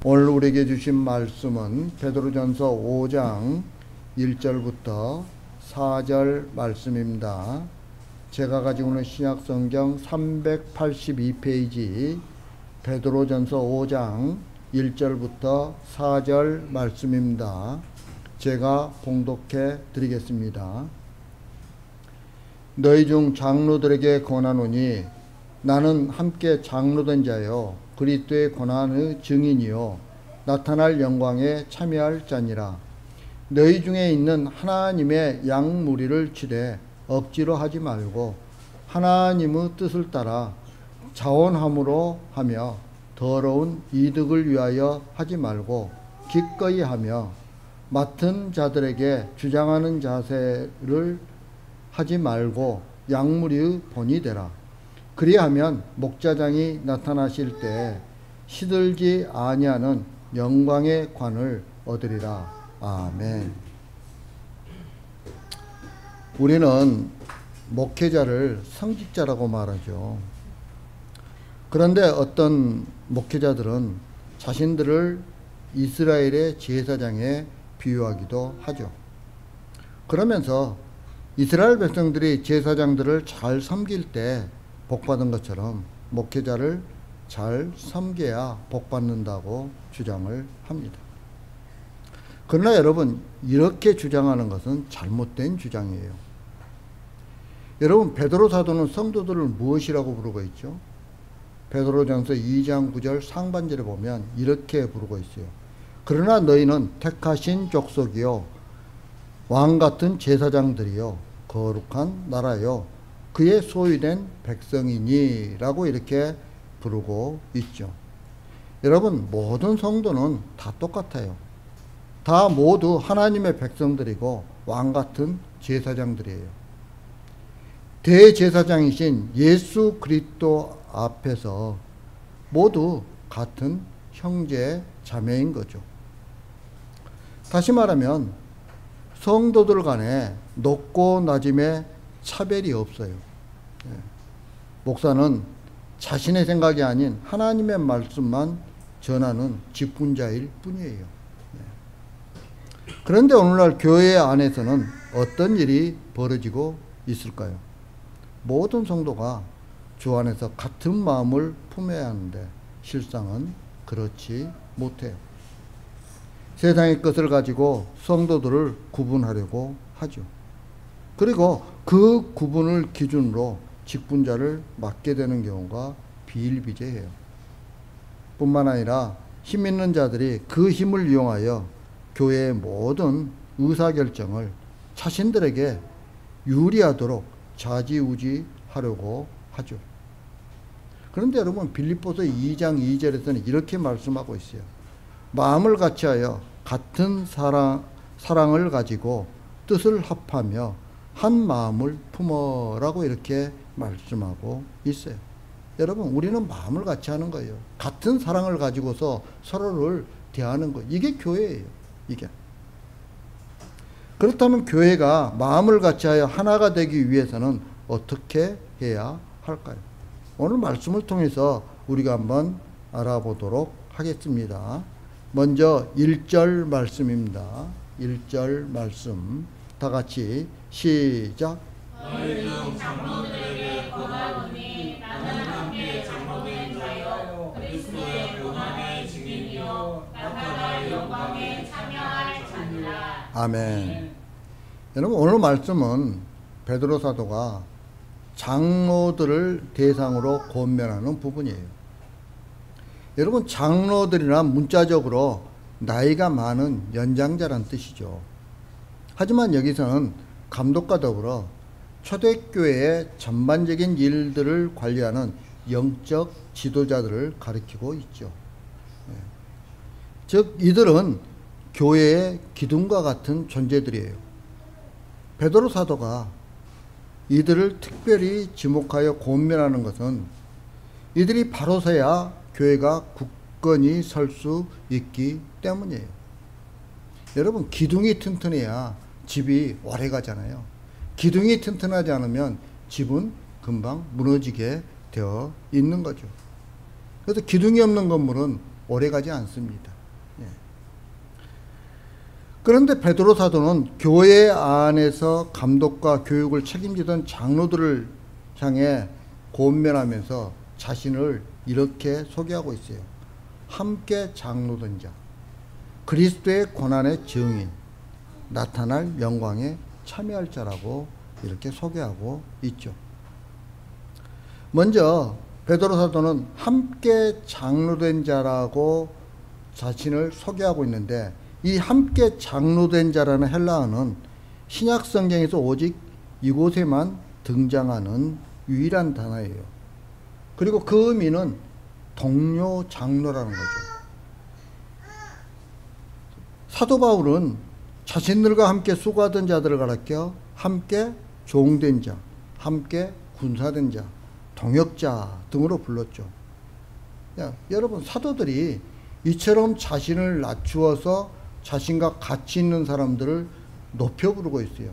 오늘 우리에게 주신 말씀은 베드로전서 5장 1절부터 4절 말씀입니다. 제가 가지고 있는 신약성경 382페이지 베드로전서 5장 1절부터 4절 말씀입니다. 제가 봉독해 드리겠습니다. 너희 중 장로들에게 권하노니 나는 함께 장로된 자요 그리스도의 고난의 증인이요 나타날 영광에 참여할 자니라. 너희 중에 있는 하나님의 양무리를 치되 억지로 하지 말고 하나님의 뜻을 따라 자원함으로 하며 더러운 이득을 위하여 하지 말고 기꺼이 하며 맡은 자들에게 주장하는 자세를 하지 말고 양무리의 본이 되라. 그리하면 목자장이 나타나실 때 시들지 아니하는 영광의 관을 얻으리라. 아멘. 우리는 목회자를 성직자라고 말하죠. 그런데 어떤 목회자들은 자신들을 이스라엘의 제사장에 비유하기도 하죠. 그러면서 이스라엘 백성들이 제사장들을 잘 섬길 때 복받은 것처럼 목회자를 잘 섬겨야 복받는다고 주장을 합니다. 그러나 여러분, 이렇게 주장하는 것은 잘못된 주장이에요. 여러분, 베드로 사도는 성도들을 무엇이라고 부르고 있죠? 베드로전서 2장 9절 상반절에 보면 이렇게 부르고 있어요. 그러나 너희는 택하신 족속이요 왕같은 제사장들이요 거룩한 나라요 그의 소유된 백성이니 라고 이렇게 부르고 있죠. 여러분, 모든 성도는 다 똑같아요. 다 모두 하나님의 백성들이고 왕같은 제사장들이에요. 대제사장이신 예수 그리스도 앞에서 모두 같은 형제 자매인 거죠. 다시 말하면 성도들 간에 높고 낮음의 차별이 없어요. 목사는 자신의 생각이 아닌 하나님의 말씀만 전하는 직분자일 뿐이에요. 그런데 오늘날 교회 안에서는 어떤 일이 벌어지고 있을까요? 모든 성도가 주 안에서 같은 마음을 품어야 하는데 실상은 그렇지 못해요. 세상의 것을 가지고 성도들을 구분하려고 하죠. 그리고 그 구분을 기준으로 직분자를 맡게 되는 경우가 비일비재해요. 뿐만 아니라 힘 있는 자들이 그 힘을 이용하여 교회의 모든 의사결정을 자신들에게 유리하도록 좌지우지하려고 하죠. 그런데 여러분, 빌립보서 2장 2절에서는 이렇게 말씀하고 있어요. 마음을 같이하여 같은 사랑을 가지고 뜻을 합하며 한 마음을 품어라고 이렇게 말씀하고 있어요. 여러분, 우리는 마음을 같이 하는 거예요. 같은 사랑을 가지고서 서로를 대하는 거. 이게 교회예요. 이게. 그렇다면 교회가 마음을 같이하여 하나가 되기 위해서는 어떻게 해야 할까요? 오늘 말씀을 통해서 우리가 한번 알아보도록 하겠습니다. 먼저 1절 말씀입니다. 1절 말씀 다 같이 시작. 너희 중 장로들에게 권하노니 나는 함께 장로된 자여 그리스도의 고난의 증인이요 나타날 영광에 참여할 자니라. 아멘. 여러분, 오늘 말씀은 베드로 사도가 장로들을 대상으로 권면하는 부분이에요. 여러분, 장로들이란 문자적으로 나이가 많은 연장자란 뜻이죠. 하지만 여기서는 감독과 더불어 초대교회의 전반적인 일들을 관리하는 영적 지도자들을 가리키고 있죠. 즉 이들은 교회의 기둥과 같은 존재들이에요. 베드로 사도가 이들을 특별히 지목하여 권면하는 것은 이들이 바로 서야 교회가 굳건히 설 수 있기 때문이에요. 여러분, 기둥이 튼튼해야 집이 오래 가잖아요. 기둥이 튼튼하지 않으면 집은 금방 무너지게 되어 있는 거죠. 그래서 기둥이 없는 건물은 오래가지 않습니다. 예. 그런데 베드로 사도는 교회 안에서 감독과 교육을 책임지던 장로들을 향해 권면하면서 자신을 이렇게 소개하고 있어요. 함께 장로된 자, 그리스도의 고난의 증인, 나타날 영광에 참여할 자라고 이렇게 소개하고 있죠. 먼저 베드로 사도는 함께 장로된 자라고 자신을 소개하고 있는데, 이 함께 장로된 자라는 헬라어는 신약 성경에서 오직 이곳에만 등장하는 유일한 단어예요. 그리고 그 의미는 동료 장로라는 거죠. 사도 바울은 자신들과 함께 수고하던 자들을 가리켜 함께 종된 자, 함께 군사된 자, 동역자 등으로 불렀죠. 여러분, 사도들이 이처럼 자신을 낮추어서 자신과 같이 있는 사람들을 높여 부르고 있어요.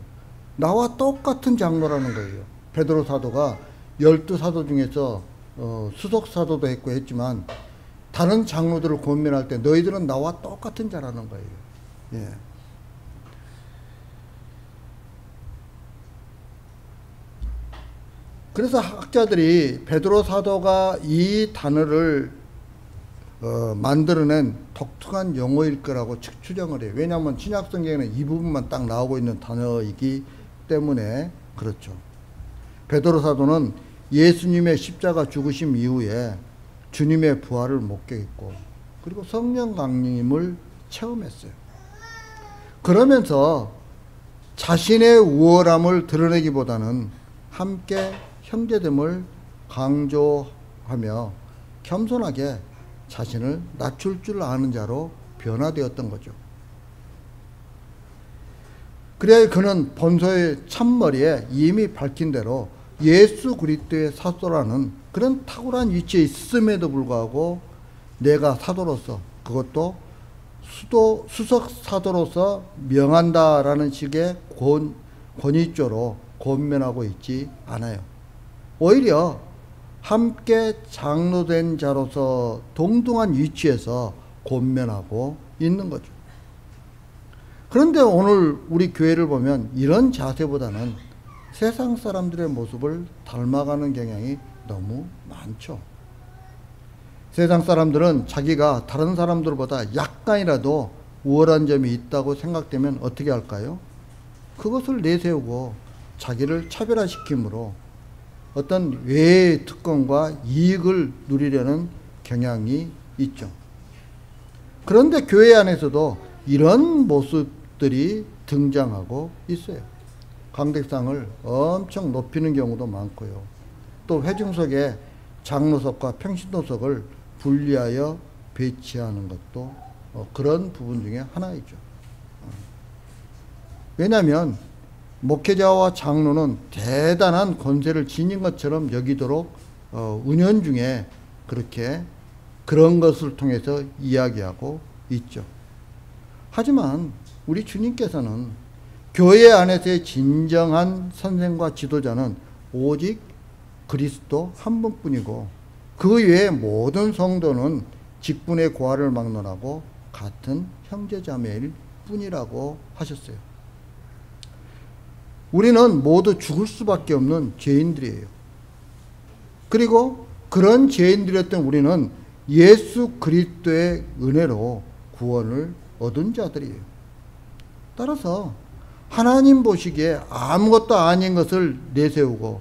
나와 똑같은 장로라는 거예요. 베드로 사도가 12사도 중에서 수석 사도도 했고 했지만, 다른 장로들을 권면할 때 너희들은 나와 똑같은 자라는 거예요. 예. 그래서 학자들이 베드로 사도가 이 단어를 만들어낸 독특한 용어일 거라고 추정을 해요. 왜냐하면 신약 성경에는 이 부분만 딱 나오고 있는 단어이기 때문에 그렇죠. 베드로 사도는 예수님의 십자가 죽으심 이후에 주님의 부활을 목격했고, 그리고 성령 강림을 체험했어요. 그러면서 자신의 우월함을 드러내기보다는 함께 형제됨을 강조하며 겸손하게 자신을 낮출 줄 아는 자로 변화되었던 거죠. 그래야 그는 본서의 참머리에 이미 밝힌 대로 예수 그리스도의 사도라는 그런 탁월한 위치에 있음에도 불구하고 내가 사도로서, 그것도 수석 사도로서 명한다라는 식의 권위조로 권면하고 있지 않아요. 오히려 함께 장로된 자로서 동등한 위치에서 권면하고 있는 거죠. 그런데 오늘 우리 교회를 보면 이런 자세보다는 세상 사람들의 모습을 닮아가는 경향이 너무 많죠. 세상 사람들은 자기가 다른 사람들보다 약간이라도 우월한 점이 있다고 생각되면 어떻게 할까요? 그것을 내세우고 자기를 차별화시킴으로 어떤 외의 특권과 이익을 누리려는 경향이 있죠. 그런데 교회 안에서도 이런 모습들이 등장하고 있어요. 강대상을 엄청 높이는 경우도 많고요. 또 회중석에 장로석과 평신도석을 분리하여 배치하는 것도 그런 부분 중에 하나이죠. 왜냐하면 목회자와 장로는 대단한 권세를 지닌 것처럼 여기도록 은연중에 그렇게 그런 것을 통해서 이야기하고 있죠. 하지만 우리 주님께서는 교회 안에서의 진정한 선생과 지도자는 오직 그리스도 한 분뿐이고, 그 외의 모든 성도는 직분의 고하를 막론하고 같은 형제자매일 뿐이라고 하셨어요. 우리는 모두 죽을 수밖에 없는 죄인들이에요. 그리고 그런 죄인들이었던 우리는 예수 그리스도의 은혜로 구원을 얻은 자들이에요. 따라서 하나님 보시기에 아무것도 아닌 것을 내세우고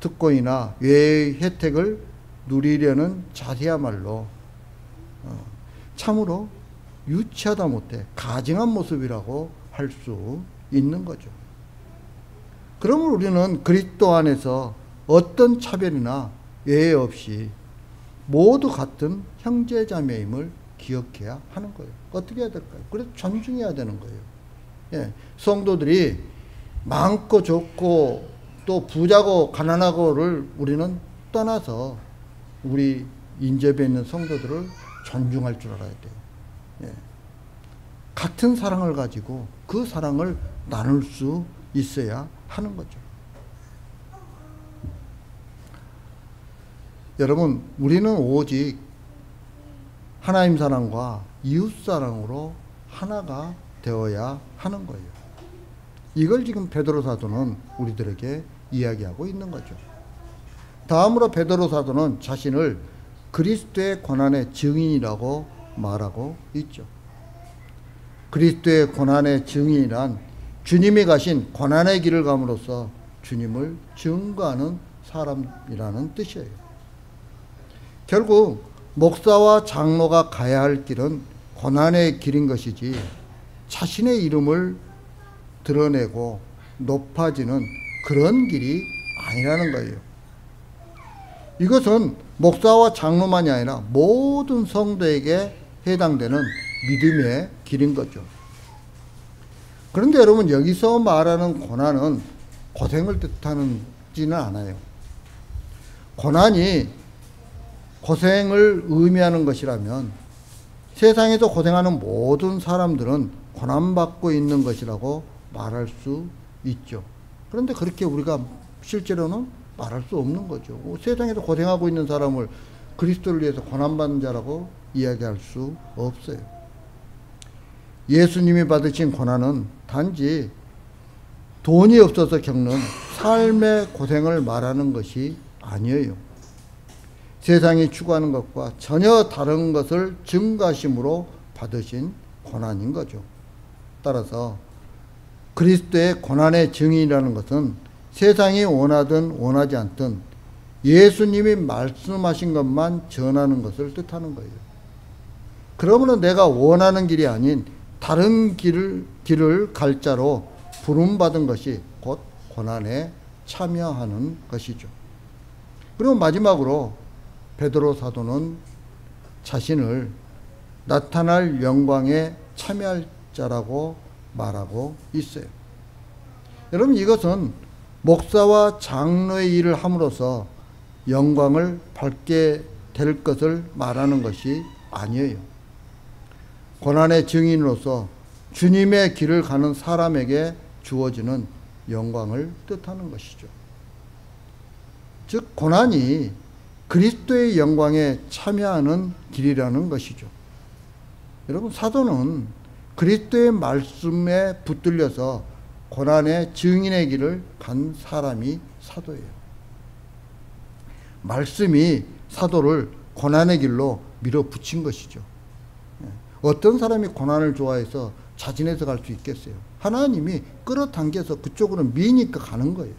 특권이나 외의 혜택을 누리려는 자세야말로 참으로 유치하다 못해 가증한 모습이라고 할 수 있는 거죠. 그러면 우리는 그리스도 안에서 어떤 차별이나 예외 없이 모두 같은 형제자매임을 기억해야 하는 거예요. 어떻게 해야 될까요? 그래서 존중해야 되는 거예요. 예, 성도들이 많고 적고 또 부자고 가난하고를 우리는 떠나서 우리 인접에 있는 성도들을 존중할 줄 알아야 돼요. 예. 같은 사랑을 가지고 그 사랑을 나눌 수 있어야 하는 거죠. 여러분, 우리는 오직 하나님 사랑과 이웃 사랑으로 하나가 되어야 하는 거예요. 이걸 지금 베드로 사도는 우리들에게 이야기하고 있는 거죠. 다음으로 베드로 사도는 자신을 그리스도의 고난의 증인이라고 말하고 있죠. 그리스도의 고난의 증인이란 주님이 가신 고난의 길을 감으로써 주님을 증거하는 사람이라는 뜻이에요. 결국 목사와 장로가 가야 할 길은 고난의 길인 것이지 자신의 이름을 드러내고 높아지는 그런 길이 아니라는 거예요. 이것은 목사와 장로만이 아니라 모든 성도에게 해당되는 믿음의 길인 거죠. 그런데 여러분, 여기서 말하는 고난은 고생을 뜻하지는 않아요. 고난이 고생을 의미하는 것이라면 세상에서 고생하는 모든 사람들은 고난받고 있는 것이라고 말할 수 있죠. 그런데 그렇게 우리가 실제로는 말할 수 없는 거죠. 세상에서 고생하고 있는 사람을 그리스도를 위해서 고난받는 자라고 이야기할 수 없어요. 예수님이 받으신 고난은 단지 돈이 없어서 겪는 삶의 고생을 말하는 것이 아니에요. 세상이 추구하는 것과 전혀 다른 것을 증거하심으로 받으신 고난인 거죠. 따라서 그리스도의 고난의 증인이라는 것은 세상이 원하든 원하지 않든 예수님이 말씀하신 것만 전하는 것을 뜻하는 거예요. 그러므로 내가 원하는 길이 아닌 다른 길을 갈 자로 부름받은 것이 곧 고난에 참여하는 것이죠. 그리고 마지막으로 베드로 사도는 자신을 나타날 영광에 참여할 자라고 말하고 있어요. 여러분, 이것은 목사와 장로의 일을 함으로써 영광을 받게 될 것을 말하는 것이 아니에요. 고난의 증인으로서 주님의 길을 가는 사람에게 주어지는 영광을 뜻하는 것이죠. 즉, 고난이 그리스도의 영광에 참여하는 길이라는 것이죠. 여러분, 사도는 그리스도의 말씀에 붙들려서 고난의 증인의 길을 간 사람이 사도예요. 말씀이 사도를 고난의 길로 밀어붙인 것이죠. 어떤 사람이 고난을 좋아해서 자진해서 갈 수 있겠어요? 하나님이 끌어당겨서 그쪽으로 미니까 가는 거예요.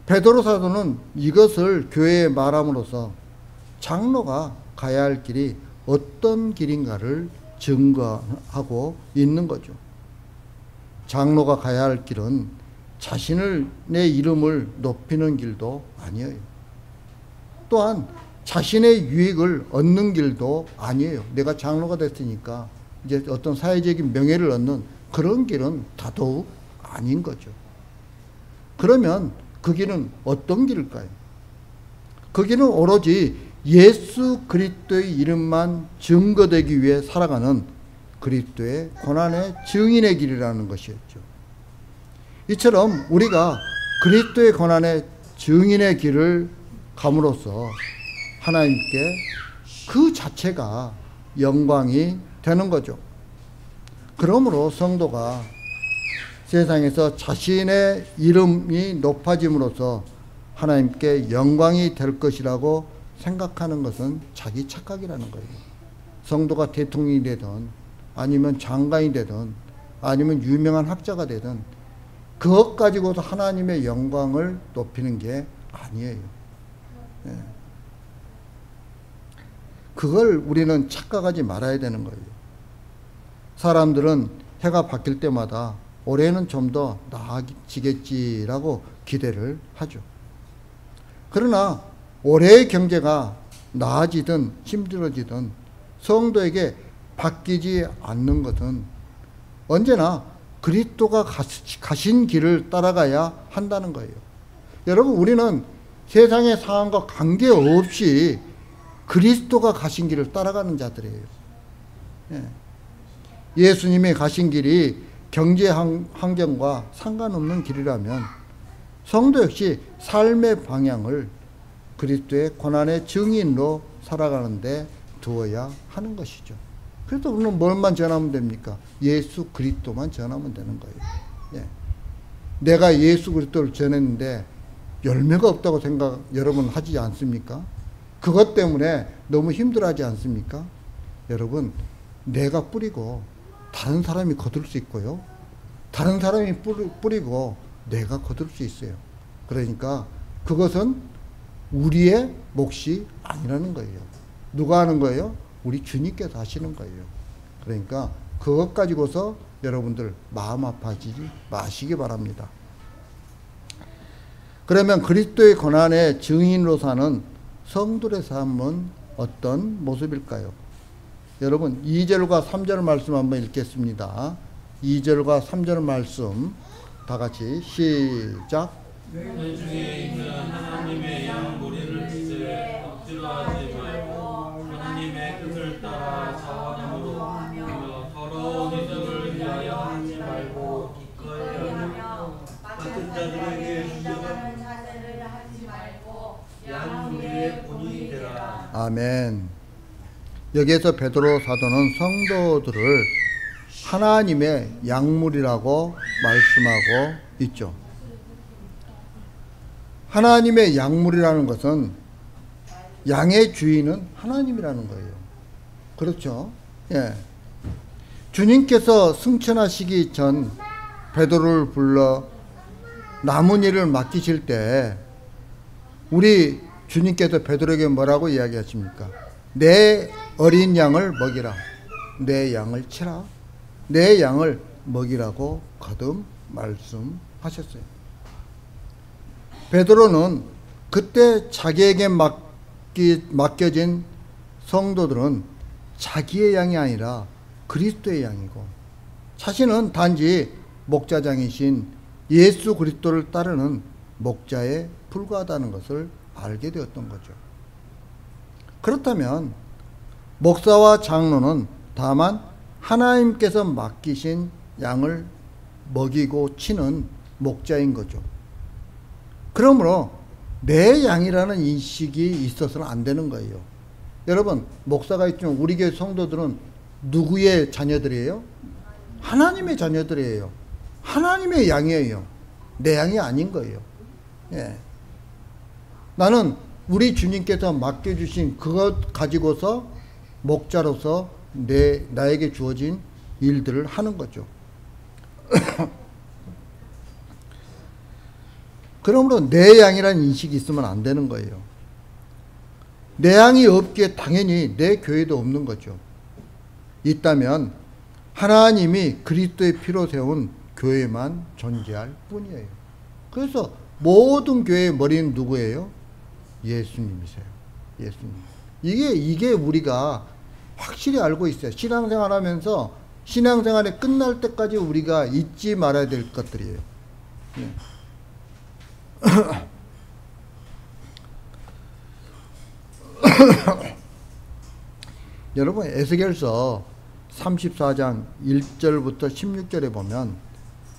베드로 사도는 이것을 교회에 말함으로써 장로가 가야 할 길이 어떤 길인가를 증거하고 있는 거죠. 장로가 가야 할 길은 내 이름을 높이는 길도 아니에요. 또한 자신의 유익을 얻는 길도 아니에요. 내가 장로가 됐으니까 이제 어떤 사회적인 명예를 얻는 그런 길은 더더욱 아닌 거죠. 그러면 그 길은 어떤 길일까요? 그 길은 오로지 예수 그리스도의 이름만 증거되기 위해 살아가는 그리스도의 고난의 증인의 길이라는 것이었죠. 이처럼 우리가 그리스도의 고난의 증인의 길을 감으로써 하나님께 그 자체가 영광이 되는 거죠. 그러므로 성도가 세상에서 자신의 이름이 높아짐으로써 하나님께 영광이 될 것이라고 생각하는 것은 자기 착각이라는 거예요. 성도가 대통령이 되든 아니면 장관이 되든 아니면 유명한 학자가 되든 그것 가지고도 하나님의 영광을 높이는 게 아니에요. 그걸 우리는 착각하지 말아야 되는 거예요. 사람들은 해가 바뀔 때마다 올해는 좀 더 나아지겠지라고 기대를 하죠. 그러나 올해의 경제가 나아지든 힘들어지든 성도에게 바뀌지 않는 것은 언제나 그리스도가 가신 길을 따라가야 한다는 거예요. 여러분, 우리는 세상의 상황과 관계없이 그리스도가 가신 길을 따라가는 자들이에요. 예수님이 가신 길이 경제 환경과 상관없는 길이라면 성도 역시 삶의 방향을 그리스도의 고난의 증인으로 살아가는데 두어야 하는 것이죠. 그래서 우리는 뭘만 전하면 됩니까? 예수 그리스도만 전하면 되는 거예요. 예. 내가 예수 그리스도를 전했는데 열매가 없다고 생각 여러분 하지 않습니까? 그것 때문에 너무 힘들어하지 않습니까? 여러분, 내가 뿌리고 다른 사람이 거둘 수 있고요. 다른 사람이 뿌리고 내가 거둘 수 있어요. 그러니까 그것은 우리의 몫이 아니라는 거예요. 누가 하는 거예요? 우리 주님께서 하시는 거예요. 그러니까 그것 가지고서 여러분들 마음 아파하지 마시기 바랍니다. 그러면 그리스도의 고난의 증인으로 사는 성도의 삶은 어떤 모습일까요? 여러분 2절과 3절 말씀 한번 읽겠습니다. 2절과 3절 말씀 다 같이 시작. 내 중에 있는 하나님의 양 무리를 주제 억지로 하지 말고 하나님의 뜻을 따라 자원함으로 하며 서로 기적을 위하여 하지 말고 기꺼이 하며 같은 자들에게 주저하는 자세를 하지 말고 양 무리의 본이 되라. 아멘. 여기에서 베드로 사도는 성도들을 하나님의 양물이라고 말씀하고 있죠. 하나님의 양물이라는 것은 양의 주인은 하나님이라는 거예요. 그렇죠? 예. 주님께서 승천하시기 전 베드로를 불러 남은 일을 맡기실 때 우리 주님께서 베드로에게 뭐라고 이야기하십니까? 내 어린 양을 먹이라. 내 양을 치라. 내 양을 먹이라고 거듭 말씀하셨어요. 베드로는 그때 자기에게 맡겨진 성도들은 자기의 양이 아니라 그리스도의 양이고 자신은 단지 목자장이신 예수 그리스도를 따르는 목자에 불과하다는 것을 알게 되었던 거죠. 그렇다면 목사와 장로는 다만 하나님께서 맡기신 양을 먹이고 치는 목자인 거죠. 그러므로 내 양이라는 인식이 있어서는 안 되는 거예요. 여러분, 목사가 있지만 우리 교회 성도들은 누구의 자녀들이에요? 하나님의 자녀들이에요. 하나님의 양이에요. 내 양이 아닌 거예요. 예. 나는 우리 주님께서 맡겨주신 그것 가지고서 목자로서 나에게 주어진 일들을 하는 거죠. 그러므로 내 양이라는 인식이 있으면 안 되는 거예요. 내 양이 없기에 당연히 내 교회도 없는 거죠. 있다면 하나님이 그리스도의 피로 세운 교회만 존재할 뿐이에요. 그래서 모든 교회의 머리는 누구예요? 예수님이세요. 예수님. 이게 우리가 확실히 알고 있어요. 신앙생활 하면서 신앙생활이 끝날 때까지 우리가 잊지 말아야 될 것들이에요. 네. 여러분 에스겔서 34장 1절부터 16절에 보면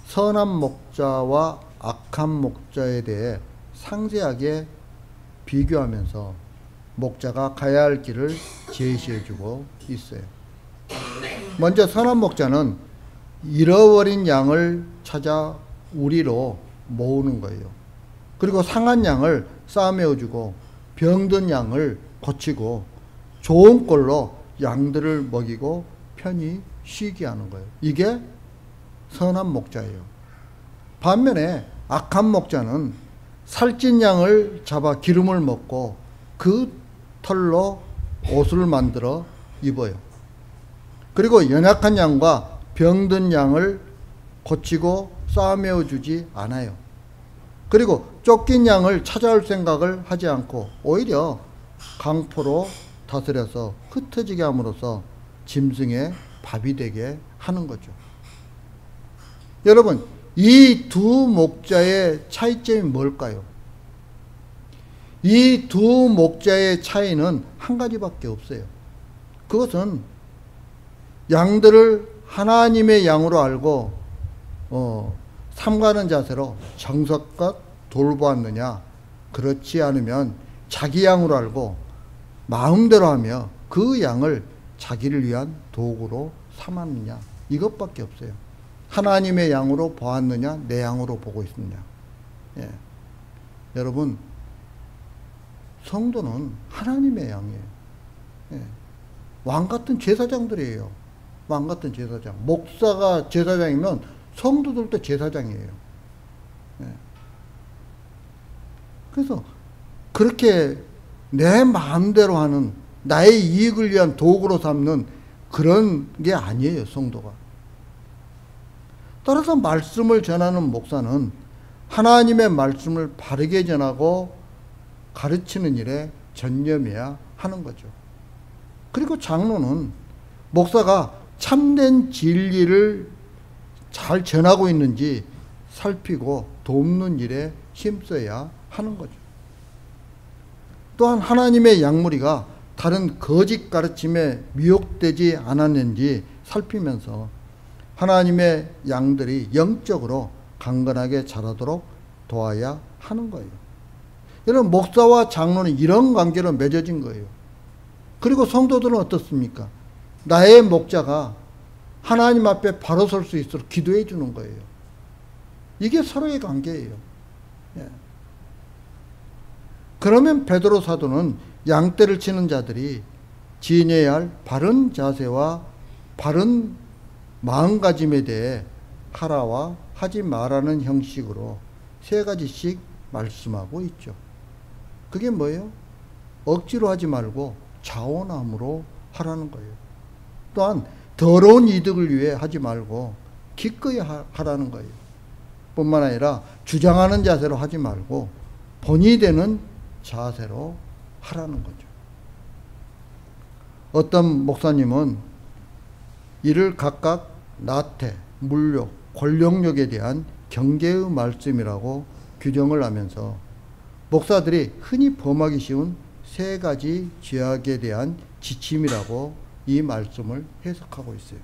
선한 목자와 악한 목자에 대해 상세하게 비교하면서 목자가 가야 할 길을 제시해주고 있어요. 먼저 선한 목자는 잃어버린 양을 찾아 우리로 모으는 거예요. 그리고 상한 양을 싸매어주고 병든 양을 고치고 좋은 꼴로 양들을 먹이고 편히 쉬게 하는 거예요. 이게 선한 목자예요. 반면에 악한 목자는 살찐 양을 잡아 기름을 먹고 그 털로 옷을 만들어 입어요. 그리고 연약한 양과 병든 양을 고치고 싸매어 주지 않아요. 그리고 쫓긴 양을 찾아올 생각을 하지 않고 오히려 강포로 다스려서 흩어지게 함으로써 짐승의 밥이 되게 하는 거죠. 여러분, 이 두 목자의 차이점이 뭘까요? 이 두 목자의 차이는 한 가지밖에 없어요. 그것은 양들을 하나님의 양으로 알고 삼가는 자세로 정성껏 돌보았느냐, 그렇지 않으면 자기 양으로 알고 마음대로 하며 그 양을 자기를 위한 도구로 삼았느냐, 이것밖에 없어요. 하나님의 양으로 보았느냐, 내 양으로 보고 있느냐. 예. 여러분, 성도는 하나님의 양이에요. 예. 왕 같은 제사장들이에요. 왕 같은 제사장. 목사가 제사장이면 성도들도 제사장이에요. 예. 그래서 그렇게 내 마음대로 하는, 나의 이익을 위한 도구로 삼는 그런 게 아니에요, 성도가. 따라서 말씀을 전하는 목사는 하나님의 말씀을 바르게 전하고 가르치는 일에 전념해야 하는 거죠. 그리고 장로는 목사가 참된 진리를 잘 전하고 있는지 살피고 돕는 일에 힘써야 하는 거죠. 또한 하나님의 양무리가 다른 거짓 가르침에 미혹되지 않았는지 살피면서 하나님의 양들이 영적으로 강건하게 자라도록 도와야 하는 거예요. 여러분, 목사와 장로는 이런 관계로 맺어진 거예요. 그리고 성도들은 어떻습니까? 나의 목자가 하나님 앞에 바로 설 수 있도록 기도해 주는 거예요. 이게 서로의 관계예요. 예. 그러면 베드로 사도는 양떼를 치는 자들이 지녀야 할 바른 자세와 바른 마음가짐에 대해 하라와 하지 말라는 형식으로 3가지씩 말씀하고 있죠. 그게 뭐예요? 억지로 하지 말고 자원함으로 하라는 거예요. 또한 더러운 이득을 위해 하지 말고 기꺼이 하라는 거예요. 뿐만 아니라 주장하는 자세로 하지 말고 본이 되는 자세로 하라는 거죠. 어떤 목사님은 이를 각각 나태, 물욕, 권력욕에 대한 경계의 말씀이라고 규정을 하면서 목사들이 흔히 범하기 쉬운 3가지 죄악에 대한 지침이라고 이 말씀을 해석하고 있어요.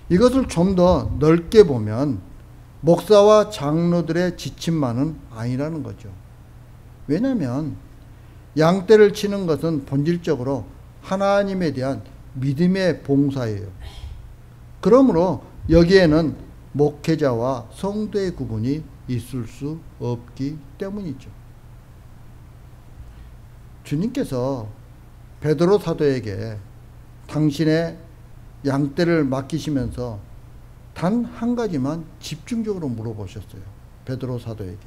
이것을 좀 더 넓게 보면 목사와 장로들의 지침만은 아니라는 거죠. 왜냐하면 양떼를 치는 것은 본질적으로 하나님에 대한 믿음의 봉사예요. 그러므로 여기에는 목회자와 성도의 구분이 있을 수 없기 때문이죠. 주님께서 베드로 사도에게 당신의 양떼를 맡기시면서 단 한 가지만 집중적으로 물어보셨어요. 베드로 사도에게.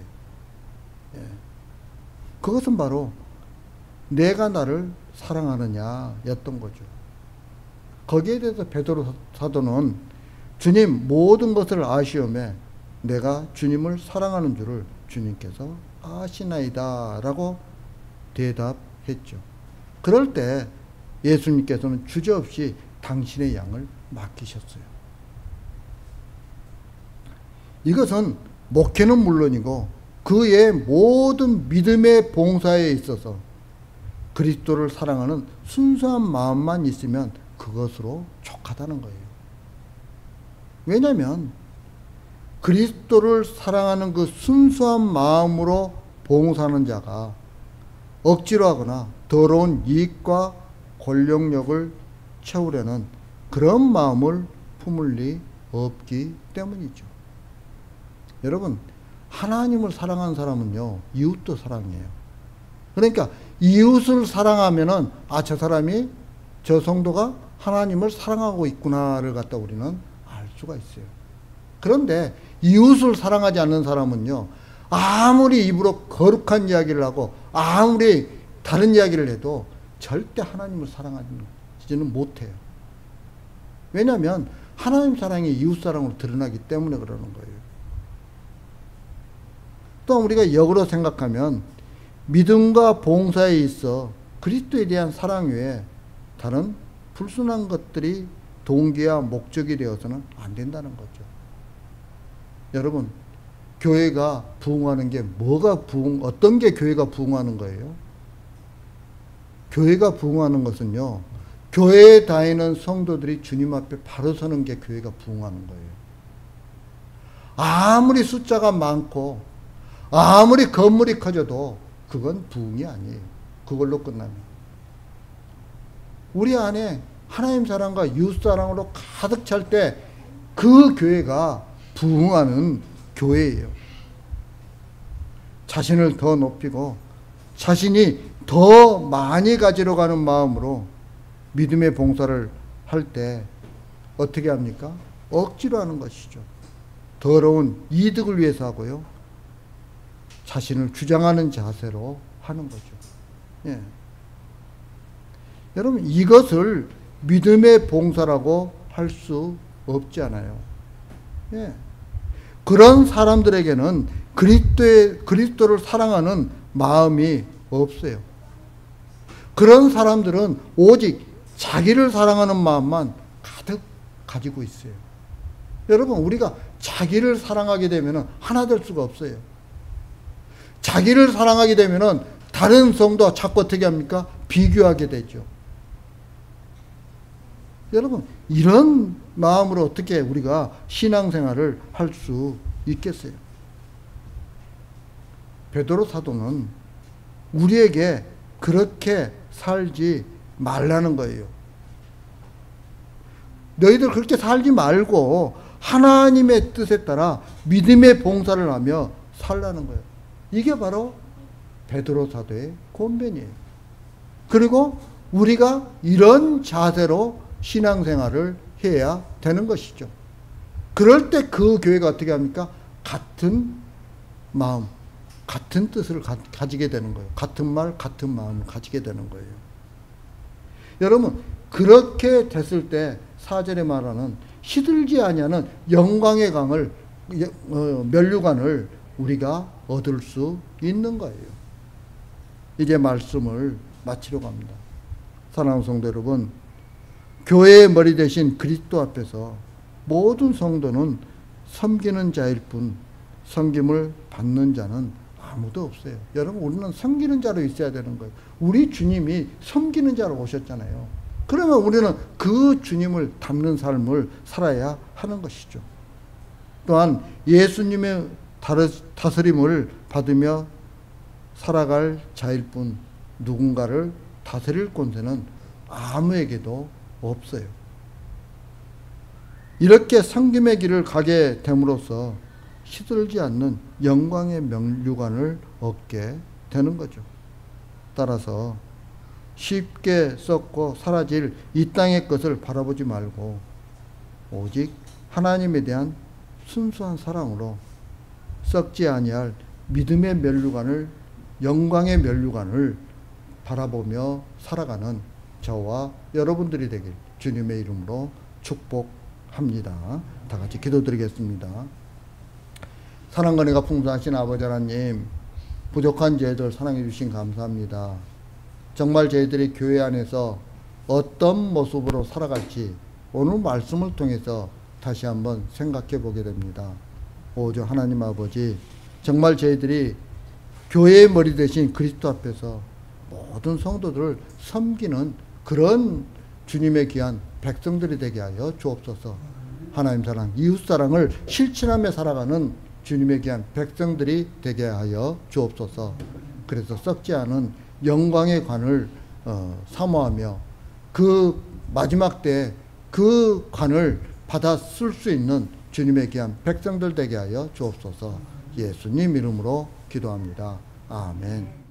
예. 그것은 바로 내가 나를 사랑하느냐 였던 거죠. 거기에 대해서 베드로 사도는 주님 모든 것을 아시오매 내가 주님을 사랑하는 줄을 주님께서 아시나이다 라고 대답했죠. 그럴 때 예수님께서는 주저없이 당신의 양을 맡기셨어요. 이것은 목회는 물론이고 그 외의 모든 믿음의 봉사에 있어서 그리스도를 사랑하는 순수한 마음만 있으면 그것으로 족하다는 거예요. 왜냐하면 그리스도를 사랑하는 그 순수한 마음으로 봉사하는 자가 억지로 하거나 더러운 이익과 권력욕을 채우려는 그런 마음을 품을 리 없기 때문이죠. 여러분, 하나님을 사랑하는 사람은요, 이웃도 사랑해요. 그러니까 이웃을 사랑하면은 저 사람이, 저 성도가 하나님을 사랑하고 있구나를 갖다 우리는 알 수가 있어요. 그런데 이웃을 사랑하지 않는 사람은요, 아무리 입으로 거룩한 이야기를 하고 아무리 다른 이야기를 해도 절대 하나님을 사랑하지는 못해요. 왜냐하면 하나님 사랑이 이웃 사랑으로 드러나기 때문에 그러는 거예요. 또 우리가 역으로 생각하면 믿음과 봉사에 있어 그리스도에 대한 사랑 외에 다른 불순한 것들이 동기와 목적이 되어서는 안 된다는 거죠. 여러분, 교회가 부흥하는 게 어떤 게 교회가 부흥하는 거예요? 교회가 부흥하는 것은요, 교회에 다니는 성도들이 주님 앞에 바로 서는 게 교회가 부흥하는 거예요. 아무리 숫자가 많고 아무리 건물이 커져도 그건 부흥이 아니에요. 그걸로 끝나면. 우리 안에 하나님 사랑과 이웃 사랑으로 가득 찰 때 그 교회가 부흥하는 교회예요. 자신을 더 높이고 자신이 더 많이 가지러 가는 마음으로 믿음의 봉사를 할 때 어떻게 합니까? 억지로 하는 것이죠. 더러운 이득을 위해서 하고요. 자신을 주장하는 자세로 하는 거죠. 예. 여러분, 이것을 믿음의 봉사라고 할 수 없지 않아요. 예. 그런 사람들에게는 그리스도를 사랑하는 마음이 없어요. 그런 사람들은 오직 자기를 사랑하는 마음만 가득 가지고 있어요. 여러분, 우리가 자기를 사랑하게 되면 하나 될 수가 없어요. 자기를 사랑하게 되면 다른 성도와 자꾸 어떻게 합니까? 비교하게 되죠. 여러분, 이런 마음으로 어떻게 우리가 신앙생활을 할 수 있겠어요? 베드로 사도는 우리에게 그렇게 살지 말라는 거예요. 너희들 그렇게 살지 말고 하나님의 뜻에 따라 믿음의 봉사를 하며 살라는 거예요. 이게 바로 베드로 사도의 권면이에요. 그리고 우리가 이런 자세로 신앙생활을 해야 되는 것이죠. 그럴 때 그 교회가 어떻게 합니까? 같은 마음, 같은 뜻을 가지게 되는 거예요. 같은 말, 같은 마음을 가지게 되는 거예요. 여러분, 그렇게 됐을 때 4절에 말하는 시들지 아니하는 영광의 강을, 면류관을 우리가 얻을 수 있는 거예요. 이제 말씀을 마치려고 합니다. 사랑하는 성도 여러분, 교회의 머리 대신 그리스도 앞에서 모든 성도는 섬기는 자일 뿐 섬김을 받는 자는 아무도 없어요. 여러분, 우리는 섬기는 자로 있어야 되는 거예요. 우리 주님이 섬기는 자로 오셨잖아요. 그러면 우리는 그 주님을 닮는 삶을 살아야 하는 것이죠. 또한 예수님의 다스림을 받으며 살아갈 자일 뿐 누군가를 다스릴 권세는 아무에게도 없어요. 이렇게 섬김의 길을 가게 됨으로써 시들지 않는 영광의 면류관을 얻게 되는 거죠. 따라서 쉽게 썩고 사라질 이 땅의 것을 바라보지 말고 오직 하나님에 대한 순수한 사랑으로 썩지 아니할 믿음의 면류관을, 영광의 면류관을 바라보며 살아가는 저와 여러분들이 되길 주님의 이름으로 축복합니다. 다 같이 기도드리겠습니다. 사랑과 은혜가 풍성하신 아버지 하나님, 부족한 저희들 사랑해 주신 감사합니다. 정말 저희들이 교회 안에서 어떤 모습으로 살아갈지 오늘 말씀을 통해서 다시 한번 생각해 보게 됩니다. 오주 하나님 아버지, 정말 저희들이 교회의 머리 대신 그리스도 앞에서 모든 성도들을 섬기는 그런 주님의 귀한 백성들이 되게 하여 주옵소서. 하나님 사랑, 이웃 사랑을 실천하며 살아가는 주님의 귀한 백성들이 되게 하여 주옵소서. 그래서 썩지 않은 영광의 관을 사모하며 그 마지막 때 그 관을 받아 쓸 수 있는 주님의 귀한 백성들 되게 하여 주옵소서. 예수님 이름으로 기도합니다. 아멘.